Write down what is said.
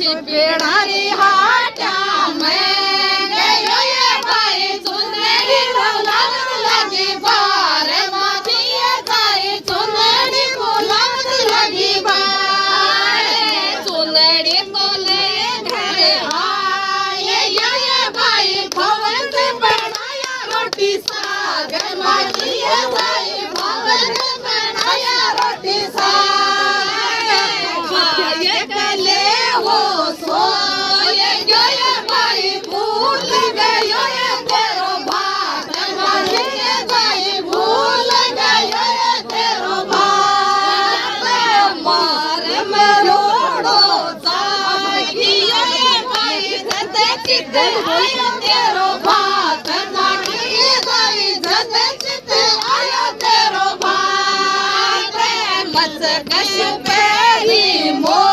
पेड़ारी हाट्या में गयो ये भाई चुनरी रोलावत लगी बार माथिए जाई चुनरी रोलावत लगी बार चुनरी तोले घरे आए ये भाई भवन से बनाया रोटी साग माथिए जाई भवन से बनाया रोटी साग ये कले हो सो ये गए भाई भूल गयो ये तेरो भात मालिए भाई भूल गयो ये तेरो भात मार में रोड़ो जागियो ये भाई जते चित आयो तेरो भात मालिए भाई जते चित आयो तेरो भात मत कश पेरी मो